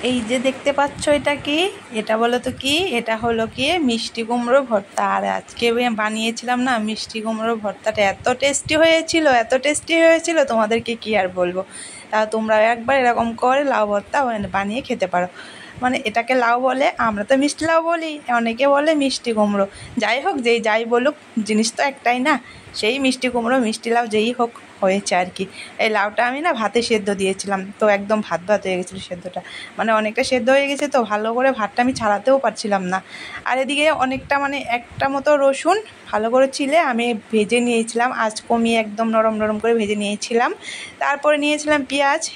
এই যে দেখতে পাচ্ছ এটা কি? এটা বলো তো কি? এটা হলো কি মিষ্টি কুমড়ো ভর্তা। আর আজকে বানিয়েছিলাম না মিষ্টি কুমড়ো ভর্তাটা, এত টেস্টি হয়েছিল, এত টেস্টি হয়েছিল, তোমাদেরকে কি আর বলবো। তা তোমরা একবার এরকম করে লাউ ভর্তা বানিয়ে খেতে পারো। মানে এটাকে লাউ বলে, আমরা তো মিষ্টি লাউ বলি, অনেকে বলে মিষ্টি কুমড়ো। যাই হোক, যাই বলুক, জিনিস তো একটাই না। সেই মিষ্টি কুমড়ো মিষ্টি লাউ যেই হোক হয়েছে আর কি। এই লাউটা আমি না ভাতে সেদ্ধ দিয়েছিলাম, তো একদম ভাত ভাত হয়ে গেছিলো সেদ্ধটা, মানে অনেকটা সেদ্ধ হয়ে গেছে, তো ভালো করে ভাতটা আমি ছাড়াতেও পারছিলাম না। আর এদিকে অনেকটা মানে একটা মতো রসুন ভালো করে ছিলে আমি ভেজে নিয়েছিলাম, আঁচ কমিয়ে একদম নরম নরম করে ভেজে নিয়েছিলাম। তারপরে নিয়েছিলাম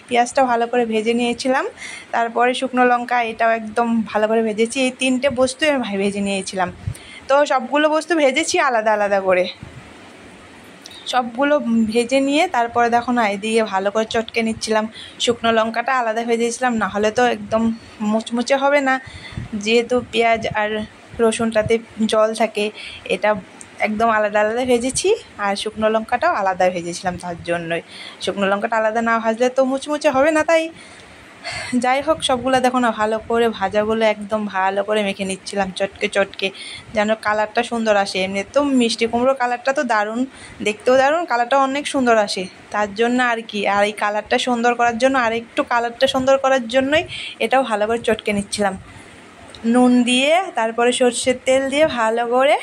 পেঁয়াজটা ভালো করে ভেজে নিয়েছিলাম। তারপরে শুকনো লঙ্কা, এটাও একদম ভালো করে ভেজেছি। এই তিনটে বস্তু আমি ভেজে নিয়েছিলাম। তো সবগুলো বস্তু ভেজেছি আলাদা আলাদা করে, সবগুলো ভেজে নিয়ে তারপরে দেখো না এদিকে ভালো করে চটকে নিচ্ছিলাম। শুকনো লঙ্কাটা আলাদা ভেজেছিলাম, না হলে তো একদম মুচমুচে হবে না, যেহেতু পেঁয়াজ আর রসুনটাতে জল থাকে। এটা একদম আলাদা আলাদা ভেজেছি, আর শুকনো লঙ্কাটাও আলাদা ভেজেছিলাম, তার জন্যই। শুকনো লঙ্কাটা আলাদা না ভাজলে তো মুচমুচে হবে না, তাই। যাই হোক, সবগুলো দেখো না ভালো করে ভাজাগুলো একদম ভালো করে মেখে নিচ্ছিলাম চটকে চটকে, যেন কালারটা সুন্দর আসে। এমনি তো মিষ্টি কুমড়ো কালারটা তো দারুণ, দেখতেও দারুণ, কালারটাও অনেক সুন্দর আসে, তার জন্য আর কি। আর এই কালারটা সুন্দর করার জন্য, আর একটু কালারটা সুন্দর করার জন্যই এটাও ভালো করে চটকে নিচ্ছিলাম। নুন দিয়ে তারপরে সর্ষের তেল দিয়ে ভালো করে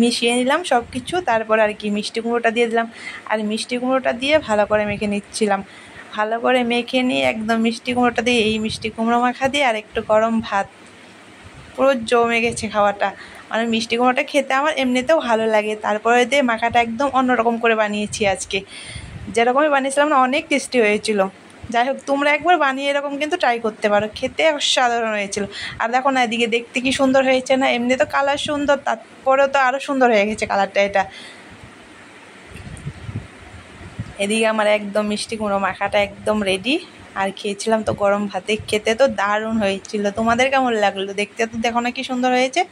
মিশিয়ে নিলাম সব কিছু, তারপর আর কি মিষ্টি কুমড়োটা দিয়ে দিলাম। আর মিষ্টি কুমড়োটা দিয়ে ভালো করে মেখে নিচ্ছিলাম। ভালো করে মেখে নিয়ে একদম মিষ্টি কুমড়োটা দিয়ে, এই মিষ্টি কুমড়ো মাখা দিয়ে আর একটু গরম ভাত, পুরো জমে গেছে খাওয়াটা। মানে মিষ্টি কুমড়োটা খেতে আমার এমনিতেও ভালো লাগে, তারপরে দিয়ে মাখাটা একদম অন্যরকম করে বানিয়েছি আজকে। যেরকমই বানিয়েছিলাম না, অনেক টেস্টি হয়েছিল। যাই হোক, তোমরা একবার বানিয়ে এরকম কিন্তু ট্রাই করতে পারো, খেতে অসাধারণ হয়েছিল। আর দেখো না এদিকে দেখতে কি সুন্দর হয়েছে না, এমনি তো কালার সুন্দর, তারপরেও তো আরও সুন্দর হয়ে গেছে কালারটা এটা। এদিকে আমার একদম মিষ্টি কুমড়ো মাখাটা একদম রেডি। আর খেয়েছিলাম তো গরম ভাতে, খেতে তো দারুণ হয়েছিল। তোমাদের কেমন লাগলো? দেখতে তো দেখো না কি সুন্দর হয়েছে।